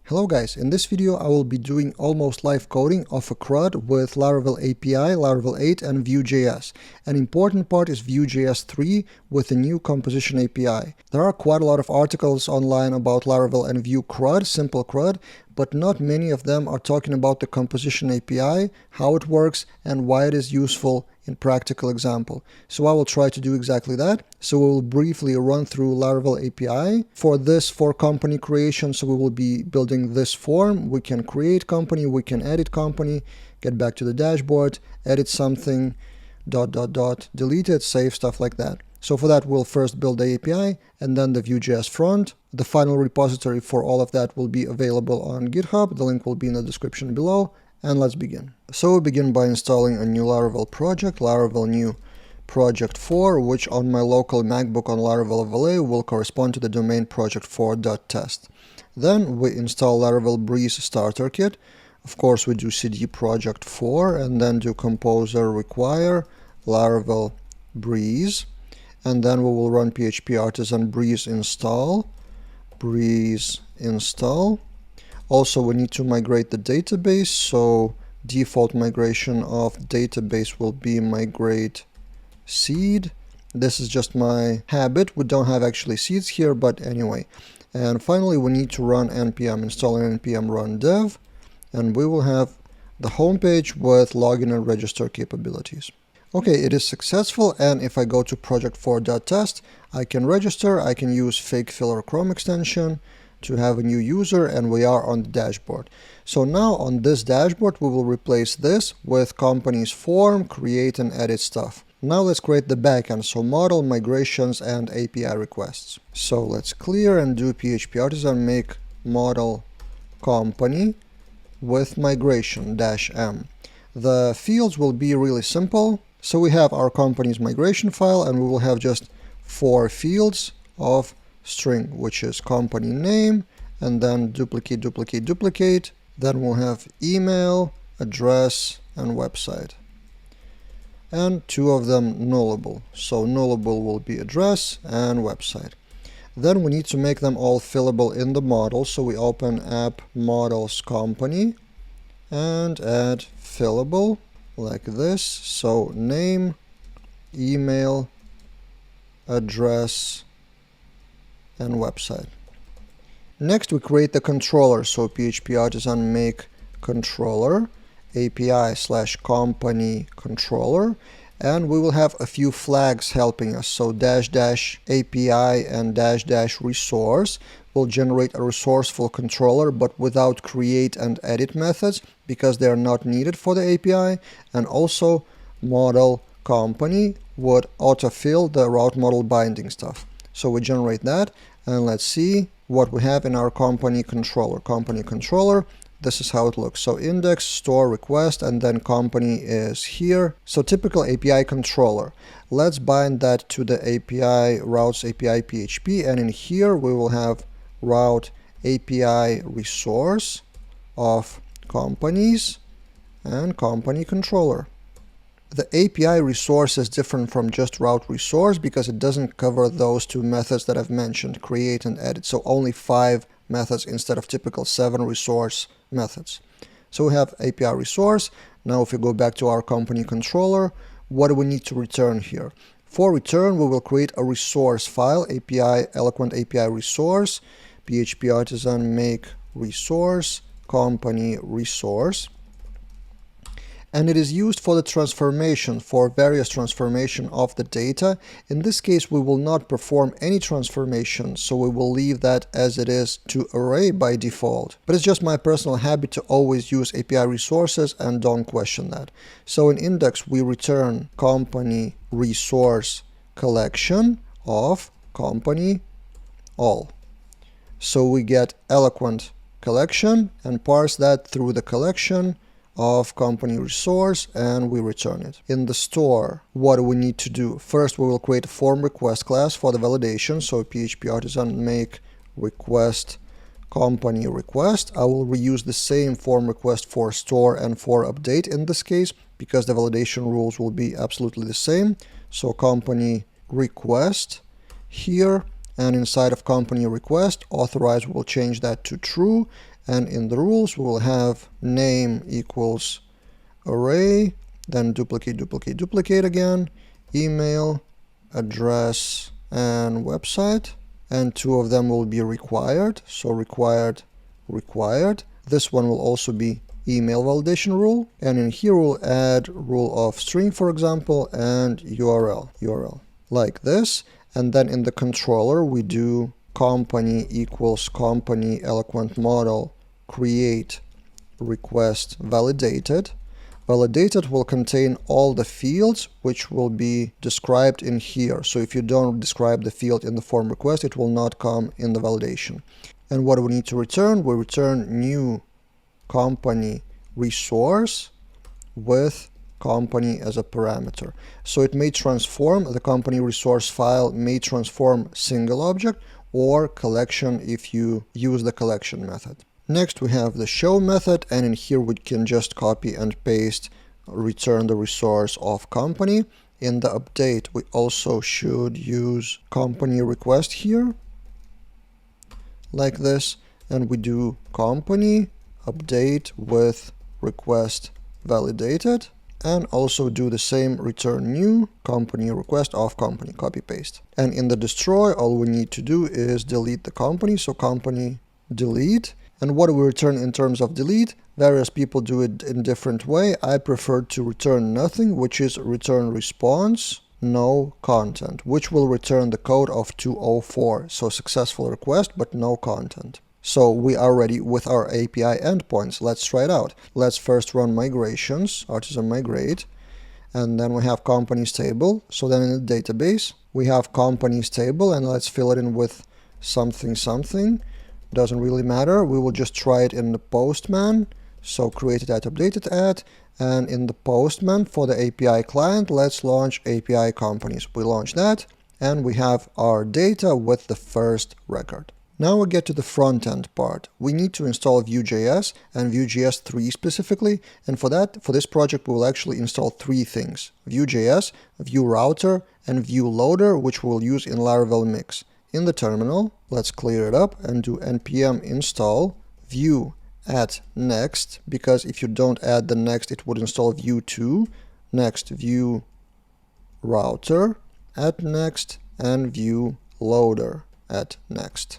Hello guys, in this video I will be doing almost live coding of a CRUD with Laravel API, Laravel 8 and Vue.js. An important part is Vue.js 3 with the new composition API. There are quite a lot of articles online about Laravel and Vue CRUD, simple CRUD, but not many of them are talking about the composition API, how it works and why it is useful in practical example. So I will try to do exactly that. So we will briefly run through Laravel API. For company creation, so we will be building this form. We can create company, we can edit company, get back to the dashboard, edit something, ... delete it, save, stuff like that. So for that, we'll first build the API and then the Vue.js front. The final repository for all of that will be available on GitHub. The link will be in the description below. And let's begin. So we begin by installing a new Laravel project, Laravel new project 4, which on my local MacBook on Laravel Valet will correspond to the domain project4.test. Then we install Laravel Breeze starter kit. Of course, we do cd project 4 and then do composer require Laravel Breeze. And then we will run PHP artisan breeze install. Also, we need to migrate the database, so default migration of database will be migrate seed. This is just my habit. We don't have actually seeds here, but anyway. And finally, we need to run npm install and npm run dev, and we will have the home page with login and register capabilities. Okay, it is successful, and if I go to project4.test, I can register, I can use fake filler Chrome extension to have a new user, and we are on the dashboard. So now on this dashboard we will replace this with company's form, create and edit stuff. Now let's create the backend, so model, migrations and API requests. So let's clear and do PHP artisan make model company with migration -m. The fields will be really simple. So we have our company's migration file and we will have just 4 fields of string, which is company name, and then duplicate. Then we'll have email, address, and website. And 2 of them nullable. So nullable will be address and website. Then we need to make them all fillable in the model. So we open app models company and add fillable like this. So name, email, address, and website. Next we create the controller, so PHP artisan make controller API/company controller, and we will have a few flags helping us. So --API and --resource will generate a resourceful controller but without create and edit methods because they are not needed for the API, and also model company would autofill the route model binding stuff. So we generate that, and let's see what we have in our company controller. Company controller, this is how it looks. So index, store, request, and then company is here. So typical API controller. Let's bind that to the API routes API PHP, and in here we will have route API resource of companies and company controller. The API resource is different from just route resource because it doesn't cover those 2 methods that I've mentioned, create and edit. So only 5 methods instead of typical 7 resource methods. So we have API resource. Now if we go back to our company controller, what do we need to return here? For return, we will create a resource file, API eloquent API resource, PHP artisan make resource, company resource. And it is used for the transformation, for various transformation of the data. In this case, we will not perform any transformation, so we will leave that as it is to array by default. But it's just my personal habit to always use API resources and don't question that. So in index, we return company resource collection of company all. So we get eloquent collection and parse that through the collection of company resource, and we return it. In the store, what do we need to do? First, we will create a form request class for the validation. So PHP artisan make request company request. I will reuse the same form request for store and for update in this case because the validation rules will be absolutely the same. So company request here, and inside of company request authorize will change that to true, And in the rules, we will have name equals array, then duplicate, duplicate, duplicate again, email, address, and website. And two of them will be required. So required, required. This one will also be email validation rule. And in here, we'll add rule of string, for example, and URL, like this. And then in the controller, we do company equals company eloquent model create request validated. Validated will contain all the fields which will be described in here. So if you don't describe the field in the form request, it will not come in the validation. And what do we need to return? We return new company resource with company as a parameter. So it may transform, the company resource file may transform single object or collection if you use the collection method. Next we have the show method, and in here we can just copy and paste, return the resource of company. In the update we also should use company request here, like this, and we do company update with request validated, and also do the same, return new company request of company, copy paste. And in the destroy, all we need to do is delete the company, so company delete. And what do we return in terms of delete? Various people do it in different way. I prefer to return nothing, which is return response, no content, which will return the code of 204. So successful request, but no content. So we are ready with our API endpoints. Let's try it out. Let's first run migrations, artisan migrate, and then we have companies table. So then in the database, we have companies table, and let's fill it in with something. Doesn't really matter. We will just try it in the postman. So created at updated at, and in the postman for the API client, let's launch API companies. We launch that, and we have our data with the first record. Now we get to the front end part. We need to install Vue.js and Vue.js 3 specifically, and for this project we will actually install three things: Vue.js, Vue router, and Vue loader, which we'll use in Laravel Mix. In the terminal, let's clear it up and do npm install Vue at next, because if you don't add the next, it would install Vue 2, next Vue router at next, and Vue loader at next.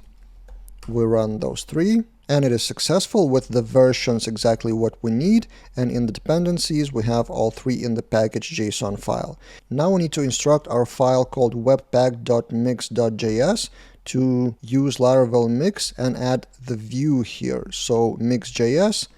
We run those three, and it is successful with the versions exactly what we need, and in the dependencies we have all three in the package.json file. Now we need to instruct our file called webpack.mix.js to use Laravel Mix and add the Vue here. So mix.js,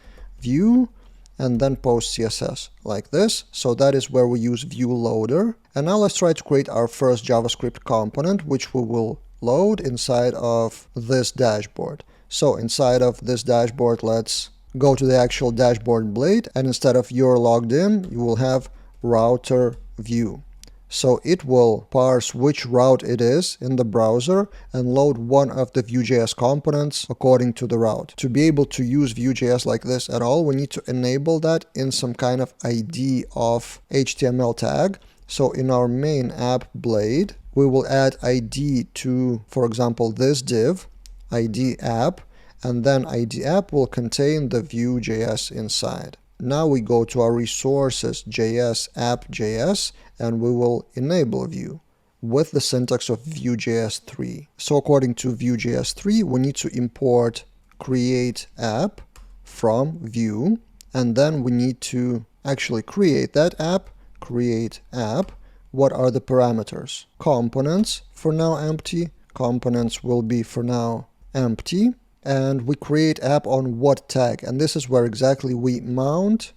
Vue, and then post CSS like this. So that is where we use Vue loader. And now let's try to create our first JavaScript component, which we will load inside of this dashboard. So inside of this dashboard, let's go to the actual dashboard blade, and instead of you're logged in, you will have router Vue. So it will parse which route it is in the browser and load one of the Vue.js components according to the route. To be able to use Vue.js like this at all, we need to enable that in some kind of ID of HTML tag. So in our main app blade, we will add ID to, for example, this div, ID app, and then ID app will contain the Vue.js inside. Now we go to our resources JS app.js, and we will enable Vue with the syntax of Vue.js 3. So according to Vue.js 3, we need to import create app from Vue, and then we need to actually create that app, create app. What are the parameters? Components, for now empty. Components will be for now empty. And we create app on what tag? And this is where exactly we mount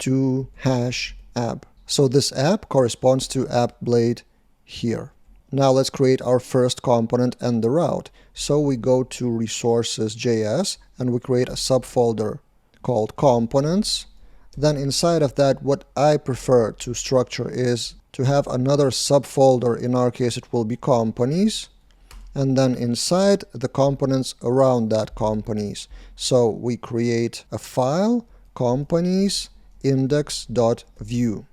to hash app. So this app corresponds to app blade here. Now let's create our first component and the route. So we go to resources.js and we create a subfolder called components. Then inside of that, what I prefer to structure is to have another subfolder. In our case, it will be companies. And then inside the components around that companies. So we create a file, companies index.vue.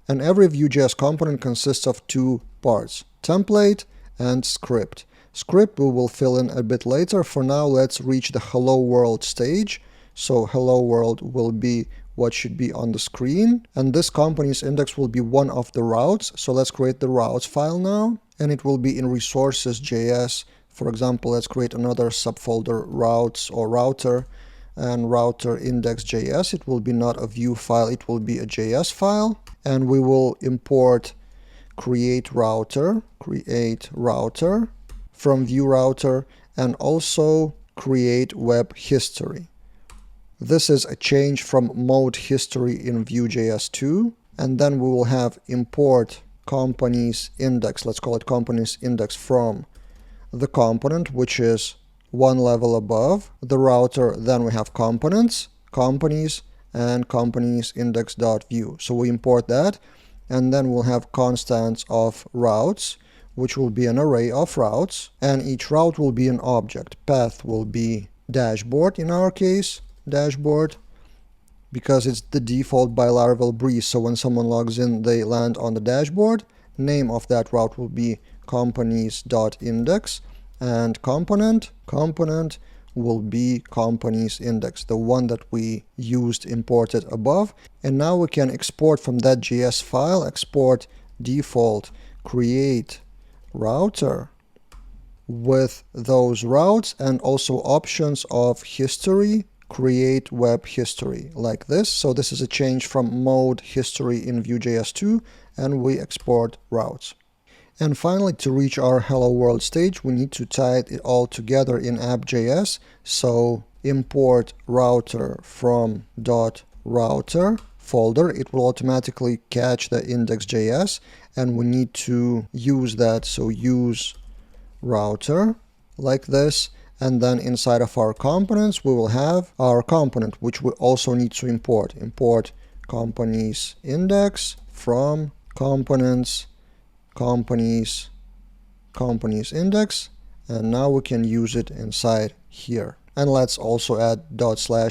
And every Vue.js component consists of two parts, template and script. Script we will fill in a bit later. For now, let's reach the hello world stage. So hello world will be what should be on the screen. And this company's index will be one of the routes. So let's create the routes file now. And it will be in resources.js. For example, let's create another subfolder routes or router and router index.js. It will be not a Vue file, it will be a JS file. And we will import create router from Vue router and also create web history. This is a change from mode history in Vue.js 2. And then we will have import company's index, let's call it company's index from the component, which is one level above the router. Then we have components, companies, and companies index.vue. So we import that, and then we'll have constants of routes, which will be an array of routes, and each route will be an object. Path will be dashboard in our case, dashboard, because it's the default by Laravel Breeze. So when someone logs in, they land on the dashboard. Name of that route will be companies.index, and component will be companies index, the one that we used imported above. And now we can export from that JS file, export default create router with those routes and also options of history, create web history, like this. So this is a change from mode history in Vue.js 2, and we export routes. And finally, to reach our hello world stage, we need to tie it all together in app.js. So import router from .router folder. It will automatically catch the index.js, and we need to use that. So use router like this. And then inside of our components, we will have our component, which we also need to import. Import companies index from components companies index, and now we can use it inside here. And let's also add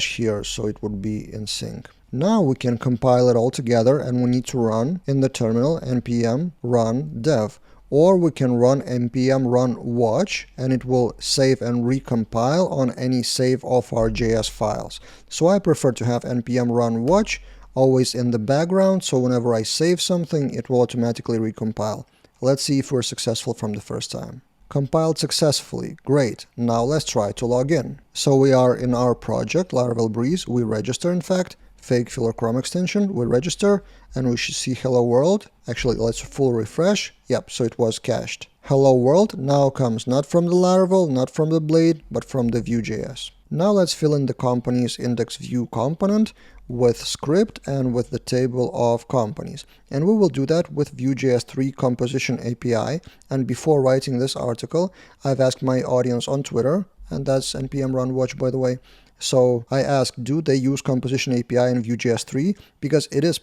/ here, so it would be in sync. Now we can compile it all together, and we need to run in the terminal npm run dev, or we can run npm run watch, and it will save and recompile on any save of our JS files. So I prefer to have npm run watch always in the background, so whenever I save something, it will automatically recompile. Let's see if we're successful from the first time. Compiled successfully. Great. Now let's try to log in. So we are in our project, Laravel Breeze. We register, in fact. Fake filler Chrome extension. We register, and we should see hello world. Actually, let's full refresh. Yep, so it was cached. Hello world now comes not from the Laravel, not from the Blade, but from the Vue.js. Now let's fill in the company's index view component with script and with the table of companies. And we will do that with Vue.js 3 composition API. And before writing this article, I've asked my audience on Twitter, and that's npm run watch, by the way. So I asked, do they use composition API in Vue.js 3? Because it is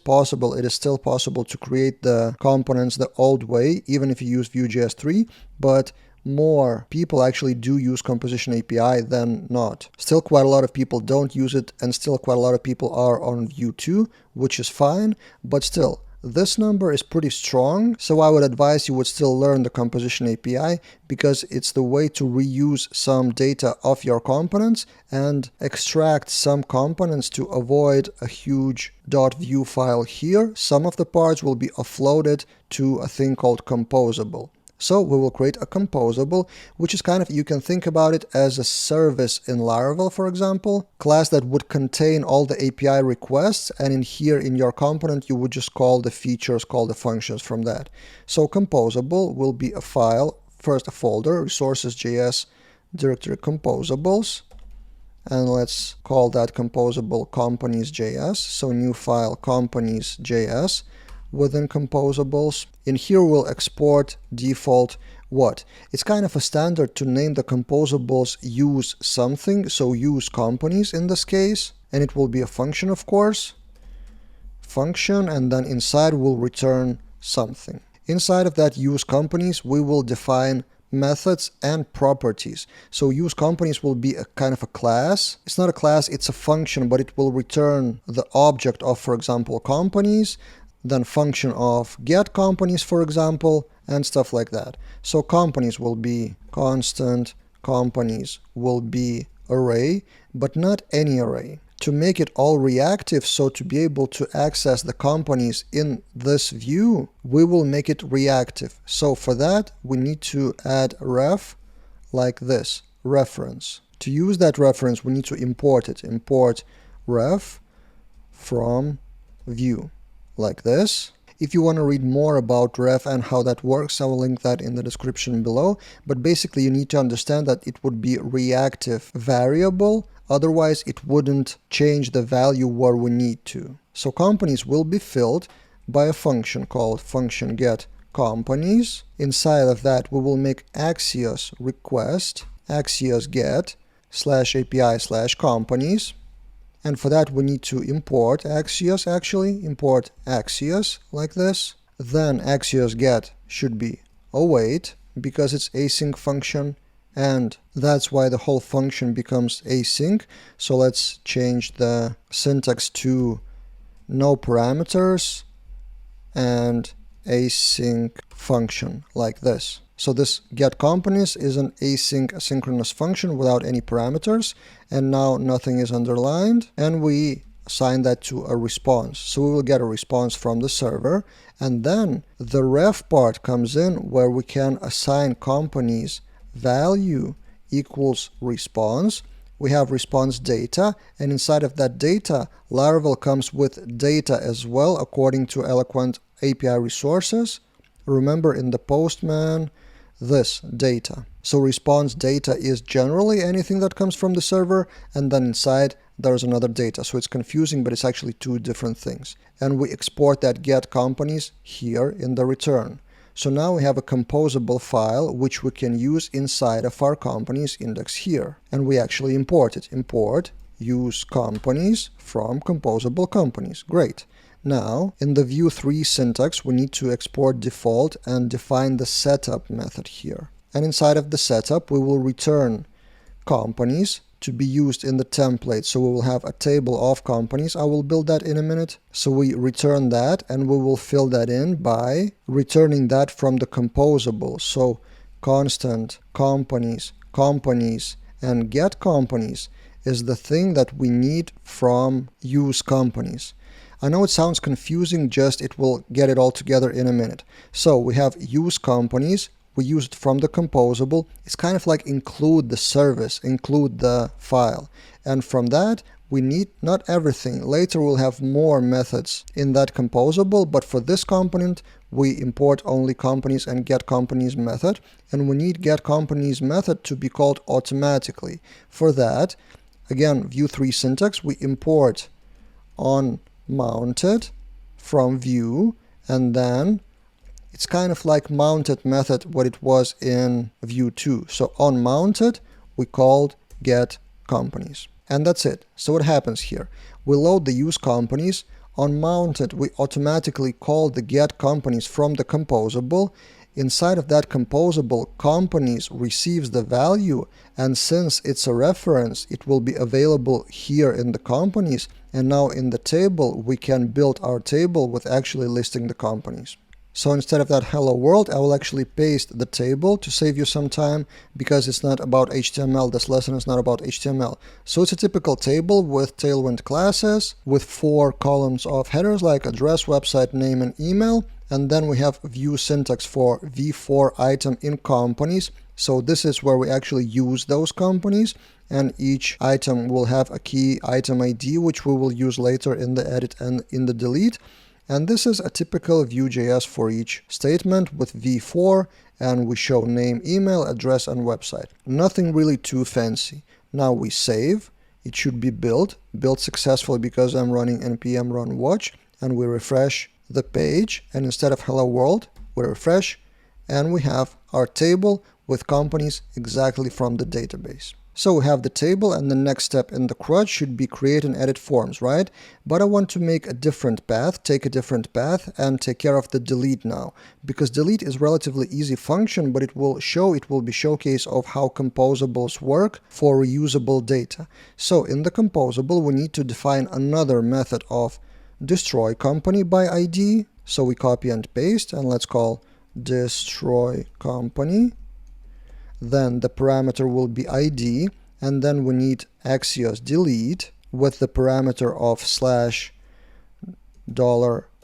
still possible to create the components the old way, even if you use Vue.js 3, but more people actually do use composition API than not. Still quite a lot of people don't use it, and still quite a lot of people are on Vue 2, which is fine, but still, this number is pretty strong, so I would advise you would still learn the composition API, because it's the way to reuse some data of your components and extract some components to avoid a huge .vue file here. Some of the parts will be offloaded to a thing called composable. So we will create a composable, which is kind of, you can think about it as a service in Laravel, for example, class that would contain all the API requests, and in here in your component you would just call the features, call the functions from that. So composable will be a file, first a folder, resources.js directory composables, and let's call that composable companies.js. So new file companies.js. Within composables, in here we'll export default what? It's kind of a standard to name the composables use something, so use companies in this case, and it will be a function, of course. Function, and then inside we'll return something. Inside of that use companies, we will define methods and properties. So use companies will be a kind of a class. It's not a class, it's a function, but it will return the object of, for example, companies, then function of get companies, for example, and stuff like that. So companies will be constant, companies will be array, but not any array. To make it all reactive, so to be able to access the companies in this view, we will make it reactive. So for that, we need to add ref like this, reference. To use that reference, we need to import it. Import ref from Vue like this. If you want to read more about ref and how that works, I will link that in the description below. But basically, you need to understand that it would be reactive variable. Otherwise, it wouldn't change the value where we need to. So companies will be filled by a function called function get companies. Inside of that, we will make Axios request, Axios get /API /companies. And for that, we need to import Axios, import Axios like this. Then Axios get should be await because it's async function, and that's why the whole function becomes async. So let's change the syntax to no parameters and async function like this. So this get companies is an async asynchronous function without any parameters, and now nothing is underlined, and we assign that to a response. So we will get a response from the server, and then the ref part comes in where we can assign companies value equals response. We have response data, and inside of that data, Laravel comes with data as well according to Eloquent API resources. Remember in the Postman, this data. So response data is generally anything that comes from the server, and then inside there's another data. So it's confusing, but it's actually two different things. And we export that get companies here in the return. So now we have a composable file which we can use inside of our companies index here. And we actually import it. Import use companies from composable companies. Great. Now, in the Vue 3 syntax, we need to export default and define the setup method here. And inside of the setup, we will return companies to be used in the template. So we will have a table of companies. I will build that in a minute. So we return that, and we will fill that in by returning that from the composable. So constant companies, and get companies is the thing that we need from use companies. I know it sounds confusing, just it will get it all together in a minute. So we have use companies, we use it from the composable. It's kind of like include the service, include the file. And from that, we need not everything. Later we'll have more methods in that composable, but for this component, we import only companies and get companies method. And we need get companies method to be called automatically. For that, again, Vue 3 syntax, we import on mounted from Vue, and then it's kind of like mounted method what it was in Vue 2. So on mounted we called get companies, and that's it. So what happens here? We load the use companies. On mounted we automatically call the get companies from the composable. Inside of that composable, companies receives the value, and since it's a reference, it will be available here in the companies, and now in the table we can build our table with actually listing the companies. So instead of that hello world, I will actually paste the table to save you some time, because it's not about HTML. This lesson is not about HTML. So it's a typical table with Tailwind classes, with 4 columns of headers like address, website, name, and email. And then we have Vue syntax for v4 item in companies. So this is where we actually use those companies, and each item will have a key item ID, which we will use later in the edit and in the delete. And this is a typical Vue.js for each statement with v4, and we show name, email, address, and website. Nothing really too fancy. Now we save. It should be built successfully because I'm running npm run watch, and we refresh the page, and instead of hello world, we refresh, and we have our table with companies exactly from the database. So we have the table, and the next step in the CRUD should be create and edit forms, right? But I want to make a different path, take a different path, and take care of the delete now. Because delete is relatively easy function, but it will be showcase of how composables work for reusable data. So in the composable, we need to define another method of destroy company by ID. So we copy and paste, and let's call destroy company. Then the parameter will be ID, and then we need Axios delete with the parameter of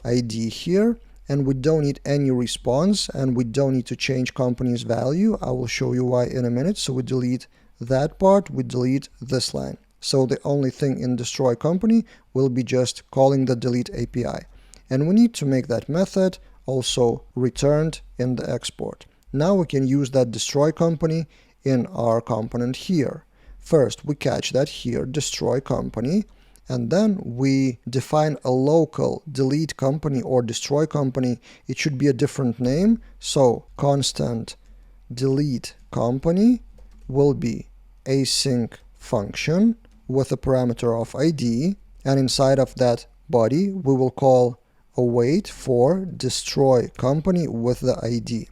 $ID here, and we don't need any response, and we don't need to change company's value. I will show you why in a minute. So we delete that part, we delete this line. So the only thing in destroy company will be just calling the delete API. And we need to make that method also returned in the export. Now we can use that destroy company in our component here. First, we catch that here, destroy company, and then we define a local delete company or destroy company. It should be a different name. So constant delete company will be async function with a parameter of ID, and inside of that body we will call await for destroy company with the ID.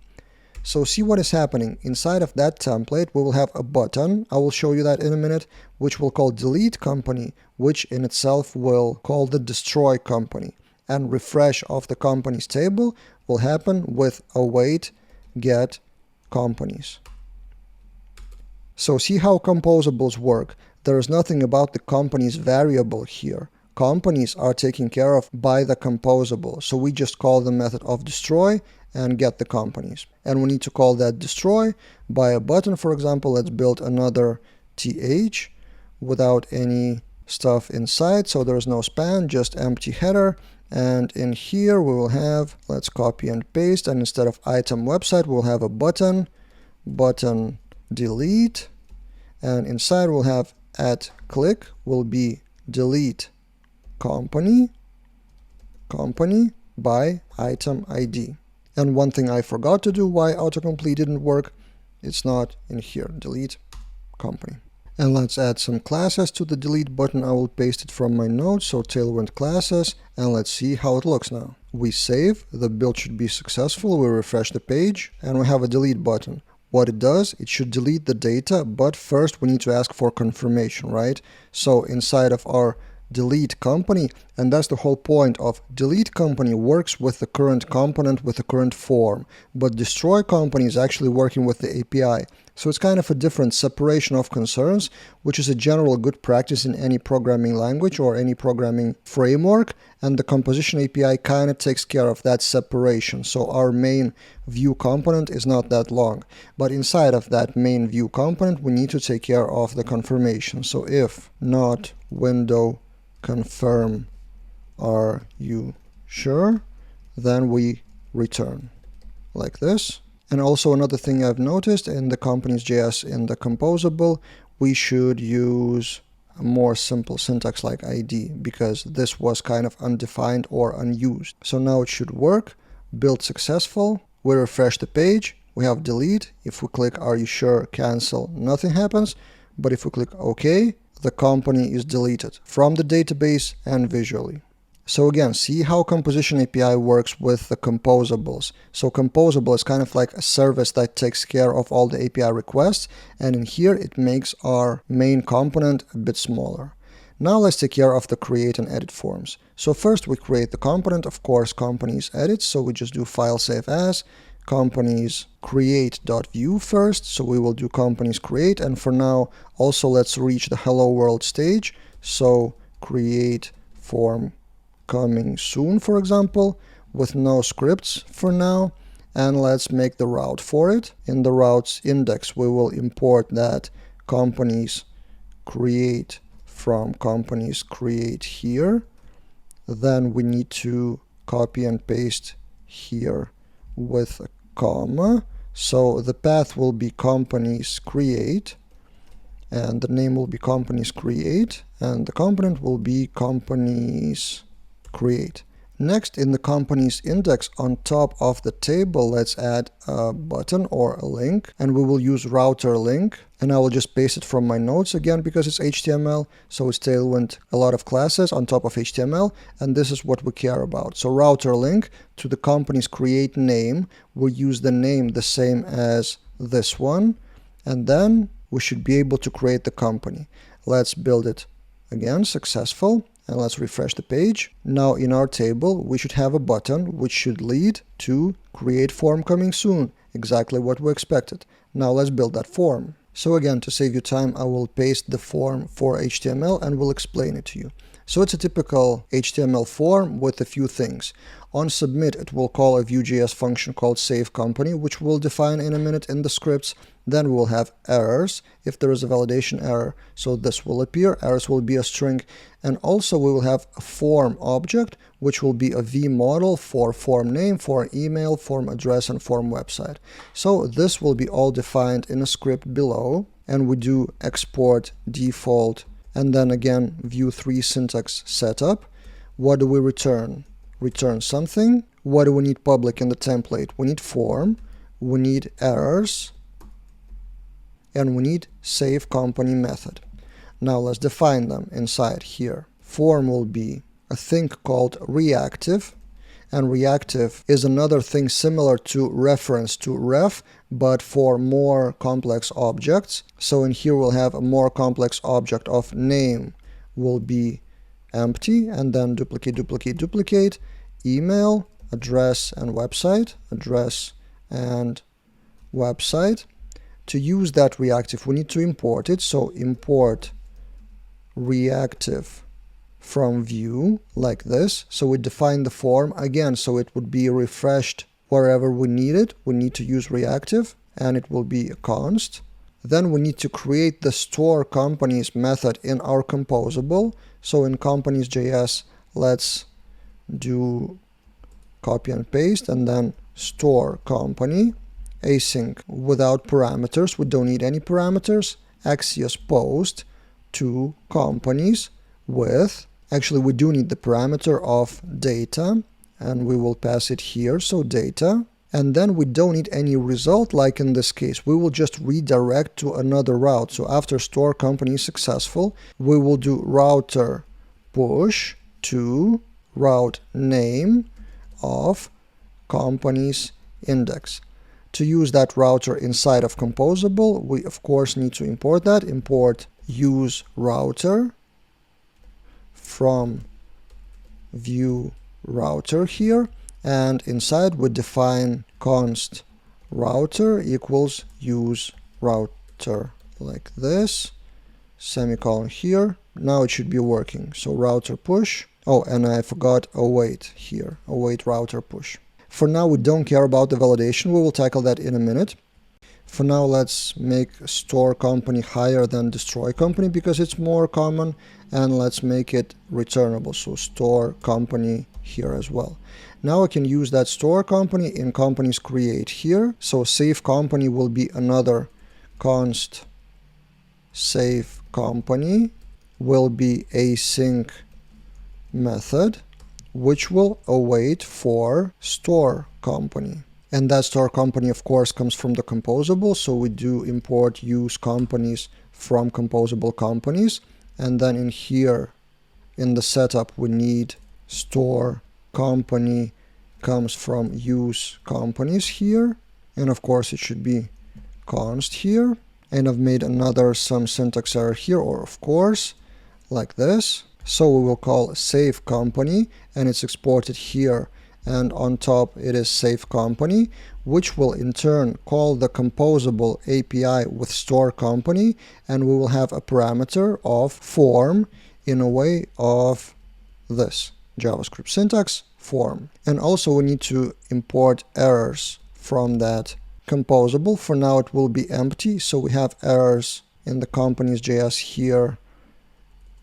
So see what is happening. Inside of that template we will have a button, I will show you that in a minute, which will call delete company, which in itself will call the destroy company, and refresh of the companies table will happen with await get companies. So see how composables work. There is nothing about the companies variable here. Companies are taken care of by the composable. So we just call the method of destroy and get the companies. And we need to call that destroy by a button, for example. Let's build another th without any stuff inside. So there's no span, just empty header. And in here we will have, let's copy and paste, and instead of item website, we'll have a button delete, and inside we'll have at click will be delete company by item ID. And one thing I forgot to do, why autocomplete didn't work, it's not in here, delete company. And let's add some classes to the delete button. I will paste it from my notes, so Tailwind classes, and let's see how it looks now. We save, the build should be successful, we refresh the page, and we have a delete button. What it does, it should delete the data, but first we need to ask for confirmation, right? So inside of our delete company, and that's the whole point of delete company, works with the current component with the current form, but destroy company is actually working with the API. So it's kind of a different separation of concerns, which is a general good practice in any programming language or any programming framework, and the composition API kind of takes care of that separation. So our main Vue component is not that long, but inside of that main Vue component we need to take care of the confirmation. So if not window confirm are you sure, then we return like this. And also another thing I've noticed in the companies.js in the composable, we should use a more simple syntax like ID, because this was kind of undefined or unused. So now it should work, build successful, we refresh the page, we have delete. If we click are you sure, cancel, nothing happens. But if we click OK, the company is deleted from the database and visually. So again, see how composition API works with the composables. So composable is kind of like a service that takes care of all the API requests, and in here it makes our main component a bit smaller. Now let's take care of the create and edit forms. So first we create the component, of course, companies edit, so we just do file save as companies create.vue first, so we will do companies create, and for now also let's reach the hello world stage, so create form coming soon, for example, with no scripts for now, and let's make the route for it. In the routes index we will import that companies create from companies create here. Then we need to copy and paste here with a comma, so the path will be companies create, and the name will be companies create, and the component will be companies create. Next, in the companies index on top of the table, let's add a button or a link, and we will use router link, and I will just paste it from my notes again because it's HTML, so it's Tailwind, a lot of classes on top of HTML, and this is what we care about. So router link to the companies create name, we'll use the name the same as this one, and then we should be able to create the company. Let's build it again, successful. and let's refresh the page. Now in our table, we should have a button which should lead to create form coming soon. Exactly what we expected. Now let's build that form. So again, to save you time, I will paste the form for HTML and will explain it to you. So it's a typical HTML form with a few things. On submit, it will call a Vue.js function called saveCompany, which we'll define in a minute in the scripts. Then we will have errors if there is a validation error. So this will appear, errors will be a string. And also we will have a form object, which will be a v model for form name, for email, form address, and form website. So this will be all defined in a script below. And we do export default, and then again Vue 3 syntax setup. What do we return? Return something. What do we need public in the template? We need form, we need errors, and we need saveCompany method. Now let's define them inside here. Form will be a thing called reactive, and reactive is another thing similar to reference to ref, but for more complex objects. So in here we'll have a more complex object of name will be empty, and then duplicate, duplicate, duplicate, email, address, and website, address and website. To use that reactive, we need to import it. So import reactive from Vue like this. So we define the form again, so it would be refreshed wherever we need it. We need to use reactive, and it will be a const. Then we need to create the store companies method in our composable. So in companies.js, let's do copy and paste, and then store company, async without parameters. We don't need any parameters. Axios post to companies with, actually we do need the parameter of data, and we will pass it here, so data. And then we don't need any result, like in this case. We will just redirect to another route. So after store company is successful, we will do router push to route name of company's index. To use that router inside of composable, we of course need to import that. Import use router from Vue router here, and inside we define const router equals use router like this, semicolon here. Now it should be working. So router push. Oh, and I forgot await here, await router push. For now we don't care about the validation, we will tackle that in a minute. For now let's make store company higher than destroy company because it's more common, and let's make it returnable, so store company here as well. Now I can use that store company in companies create here. So save company will be another const save company will be async method, which will await for store company. And that store company of course comes from the composable, so we do import use companies from composable companies, and then in here in the setup we need store company comes from use companies here, and of course it should be const here. And I've made another some syntax error here, or of course like this. So we will call save company, and it's exported here, and on top it is save company, which will in turn call the composable API with store company, and we will have a parameter of form in a way of this JavaScript syntax form. And also we need to import errors from that composable. For now it will be empty, so we have errors in the companies.js here.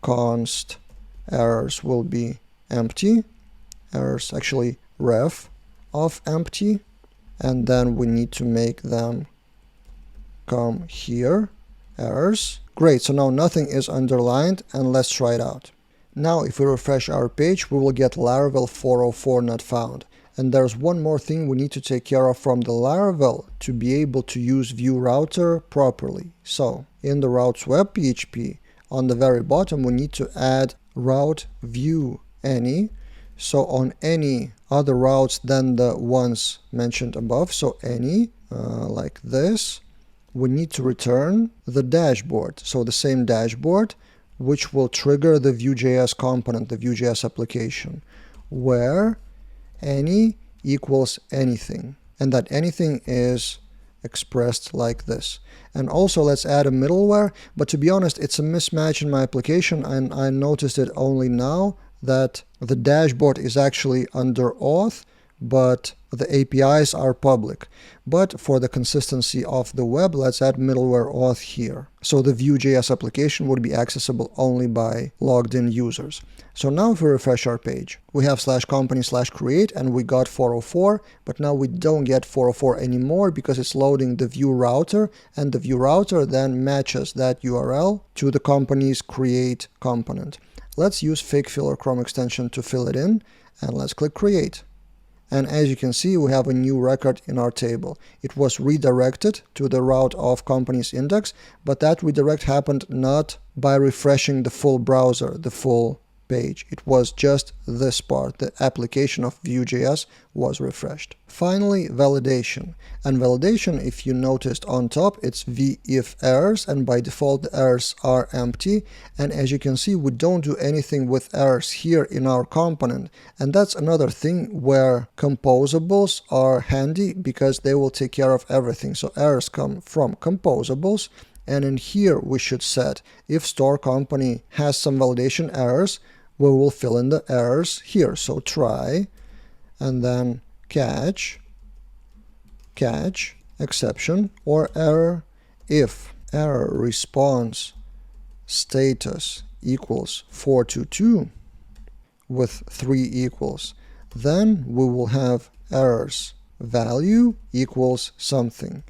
Const errors will be empty, errors actually ref of empty, and then we need to make them come here, errors. Great, so now nothing is underlined, and let's try it out. Now if we refresh our page, we will get Laravel 404 not found. And there's one more thing we need to take care of from the Laravel to be able to use Vue router properly. So in the routes web PHP, on the very bottom we need to add route view any. So on any other routes than the ones mentioned above, so any like this, we need to return the dashboard. So the same dashboard which will trigger the Vue.js component, the Vue.js application, where any equals anything, and that anything is expressed like this. And also let's add a middleware, but to be honest, it's a mismatch in my application, and I noticed it only now that the dashboard is actually under auth, but the APIs are public. But for the consistency of the web, let's add middleware auth here. So the Vue.js application would be accessible only by logged in users. So now if we refresh our page, we have /company/create and we got 404, but now we don't get 404 anymore because it's loading the Vue router, and the Vue router then matches that URL to the company's create component. Let's use fake filler Chrome extension to fill it in, and let's click create. And as you can see, we have a new record in our table. It was redirected to the route of company's index, but that redirect happened not by refreshing the full browser, the full page. It was just this part. The application of Vue.js was refreshed. Finally, validation. And validation, if you noticed on top, it's v-if errors, and by default the errors are empty. And as you can see, we don't do anything with errors here in our component. And that's another thing where composables are handy because they will take care of everything. So errors come from composables. And in here we should set if store company has some validation errors, we will fill in the errors here. So try, and then catch, exception, or error. If error response status equals 422 with 3 equals, then we will have errors value equals something.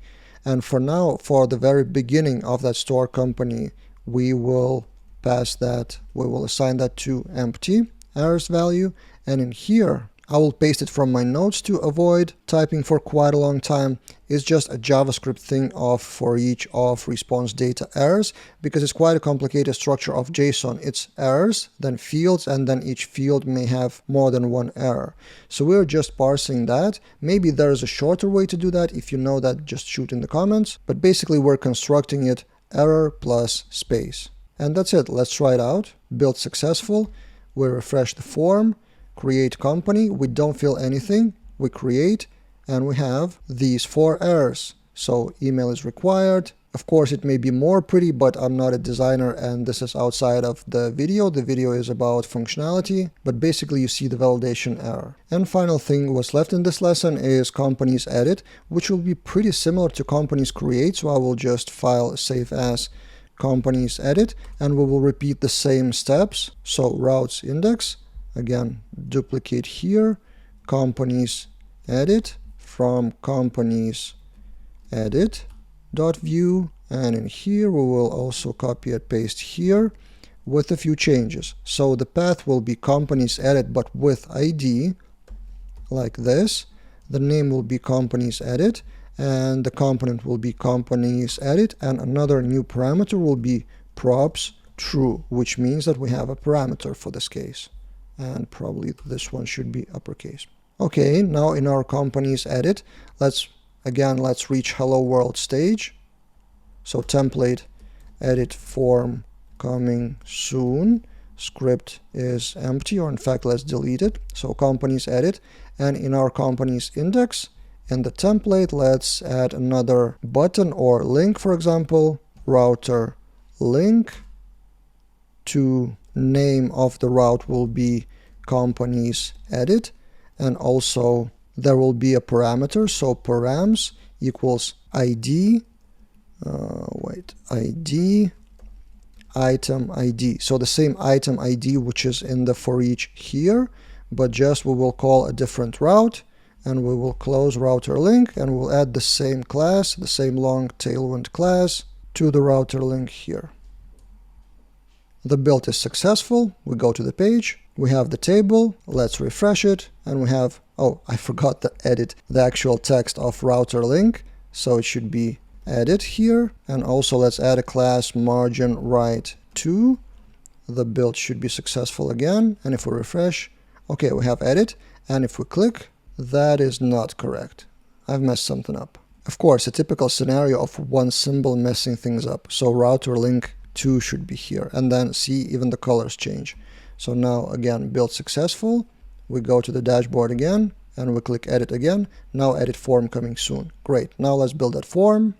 And for now, for the very beginning of that store company, we will pass that, we will assign that to empty errors value. And in here, I will paste it from my notes to avoid typing for quite a long time. It's just a JavaScript thing of for each of response data errors, because it's quite a complicated structure of JSON. It's errors, then fields, and then each field may have more than one error. So we're just parsing that. Maybe there's a shorter way to do that. If you know that, just shoot in the comments. But basically we're constructing it error plus space. And that's it. Let's try it out. Build successful. We refresh the form. Create company, we don't fill anything, we create, and we have these 4 errors. So email is required. Of course, it may be more pretty, but I'm not a designer and this is outside of the video. The video is about functionality, but basically you see the validation error. And final thing what's left in this lesson is companies edit, which will be pretty similar to companies create. So I will just file save as companies edit, and we will repeat the same steps. So routes index, again, duplicate here, companies edit from companies edit dot view, and in here we will also copy and paste here with a few changes. So the path will be companies edit but with ID like this. The name will be companies edit, and the component will be companies edit, and another new parameter will be props true, which means that we have a parameter for this case. And probably this one should be uppercase. Okay, now in our companies edit, let's reach hello world stage. So template edit form coming soon. Script is empty, or in fact let's delete it. So companies edit, and in our companies index, in the template, let's add another button or link, for example, router link. To name of the route will be companies edit, and also there will be a parameter. So params equals ID, ID, item ID. So the same item ID which is in the for each here, but just we will call a different route, and we will close router link, and we'll add the same class, the same long tailwind class to the router link here. The build is successful. We go to the page, we have the table, let's refresh it, and we have, oh, I forgot to edit the actual text of router link, so it should be edit here. And also let's add a class margin right 2. The build should be successful again, and if we refresh, okay, we have edit, and if we click, that is not correct. I've messed something up. Of course, a typical scenario of one symbol messing things up. So router link 2 should be here. And then see, even the colors change. So now again, build successful. We go to the dashboard again and we click edit again. Now edit form coming soon. Great. Now let's build that form.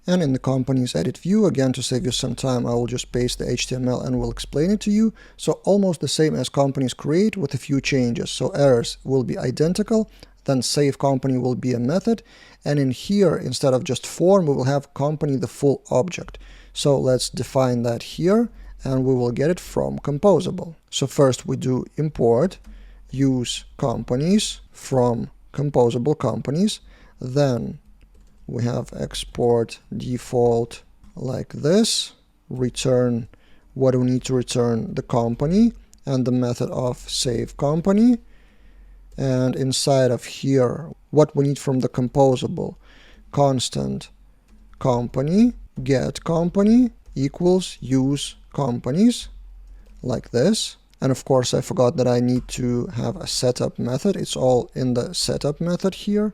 And in the company's edit view, again, to save you some time, I will just paste the HTML and will explain it to you. So almost the same as companies create with a few changes. So errors will be identical. Then save company will be a method. And in here, instead of just form, we will have company, the full object. So let's define that here, and we will get it from composable. So first we do import use companies from composable companies. Then we have export default like this, return what we need to return, the company and the method of save company. And inside of here, what we need from the composable, constant company, get company equals use companies like this. And of course, I forgot that I need to have a setup method. It's all in the setup method here.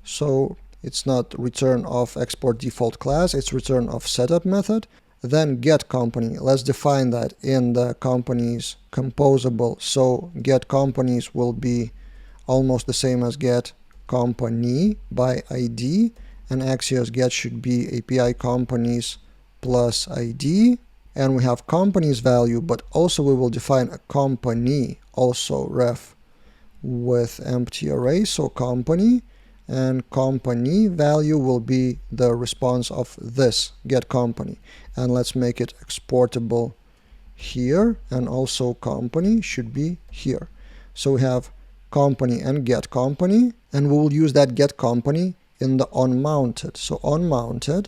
So it's not return of export default class, it's return of setup method. Then get company, let's define that in the companies composable. So get companies will be almost the same as get company by ID, and Axios get should be API companies plus ID. And we have companies value, but also we will define a company also ref with empty array. So company, and company value will be the response of this get company. And let's make it exportable here, and also company should be here. So we have company and get company, and we will use that get company in the onMounted. So onMounted,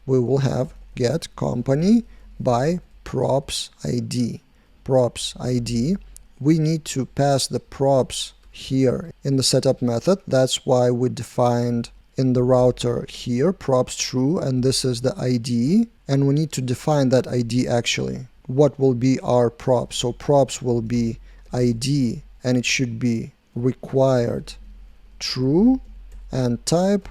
we will have get company by props ID. Props ID, we need to pass the props here in the setup method. That's why we defined in the router here props true, and this is the ID, and we need to define that ID actually. What will be our props? So props will be ID, and it should be required true and type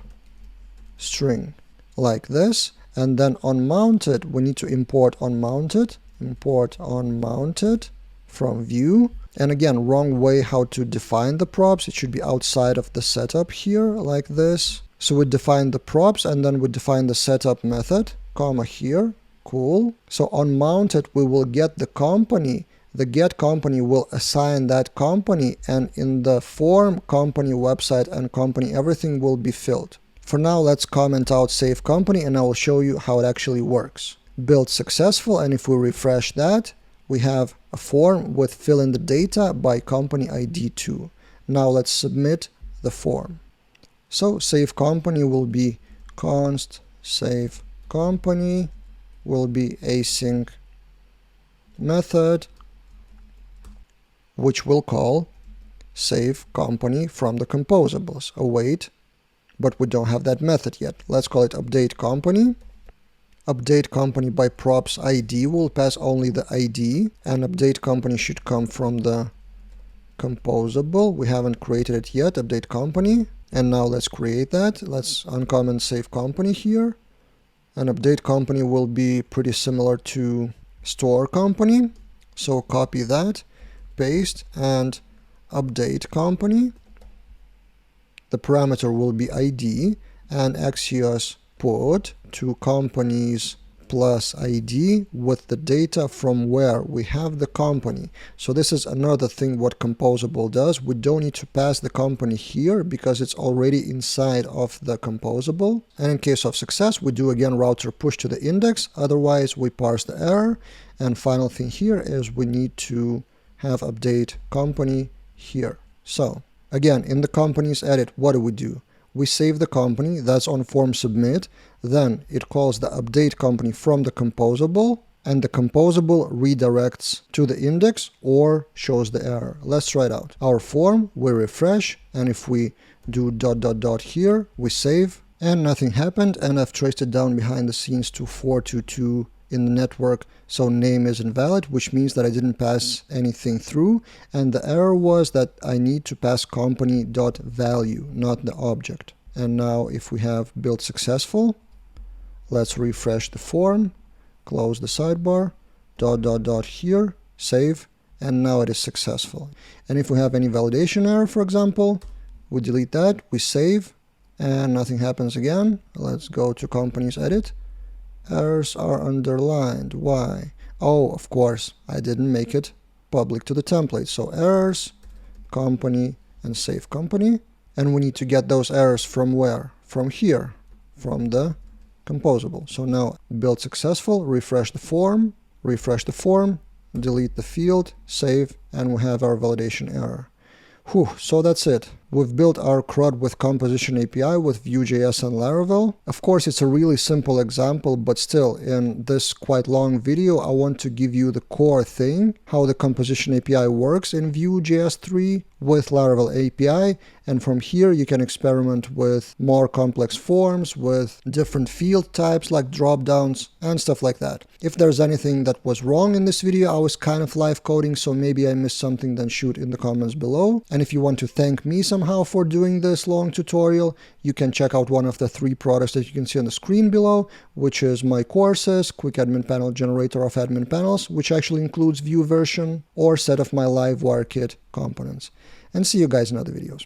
string like this. And then onMounted, we need to import onMounted, import onMounted from Vue. And again, wrong way how to define the props. It should be outside of the setup here like this. So we define the props, and then we define the setup method, comma here, cool. So onMounted, we will get the company. The get company will assign that company, and in the form, company website and company everything will be filled. For now, let's comment out save company, and I will show you how it actually works. Build successful, and if we refresh that, we have a form with fill in the data by company ID 2. Now let's submit the form. So save company will be const save company will be async method, which will call save company from the composables. Oh wait, but we don't have that method yet. Let's call it update company. Update company by props ID will pass only the ID, and update company should come from the composable. We haven't created it yet, update company. And now let's create that. Let's uncomment save company here. And update company will be pretty similar to store company. So copy that, paste, and update company. The parameter will be ID, and Axios put to companies plus ID with the data from where we have the company. So this is another thing what composable does. We don't need to pass the company here because it's already inside of the composable. And in case of success, we do again router push to the index. Otherwise, we parse the error. And final thing here is we need to have update company here. So again, in the companies edit, what do? We save the company, that's on form submit, then it calls the update company from the composable, and the composable redirects to the index or shows the error. Let's try it out. Our form, we refresh, and if we do ... here, we save, and nothing happened, and I've traced it down behind the scenes to 422 in the network, so name is invalid, which means that I didn't pass anything through, and the error was that I need to pass company.value, not the object. And now if we have build successful, let's refresh the form, close the sidebar, ... here, save, and now it is successful. And if we have any validation error, for example, we delete that, we save, and nothing happens again. Let's go to companies edit. Errors are underlined. Why? Oh, of course, I didn't make it public to the template. So errors, company, and save company. And we need to get those errors from where? From here, from the composable. So now build successful, refresh the form, delete the field, save, and we have our validation error. Whew, so that's it. We've built our CRUD with Composition API with Vue.js and Laravel. Of course, it's a really simple example, but still, in this quite long video, I want to give you the core thing, how the Composition API works in Vue.js 3 with Laravel API. And from here, you can experiment with more complex forms, with different field types like dropdowns and stuff like that. If there's anything that was wrong in this video, I was kind of live coding, so maybe I missed something, then shoot in the comments below. And if you want to thank me somehow for doing this long tutorial, you can check out one of the 3 products that you can see on the screen below, which is my courses, Quick Admin Panel Generator of Admin Panels, which actually includes Vue version, or set of my Livewire Kit components. And see you guys in other videos.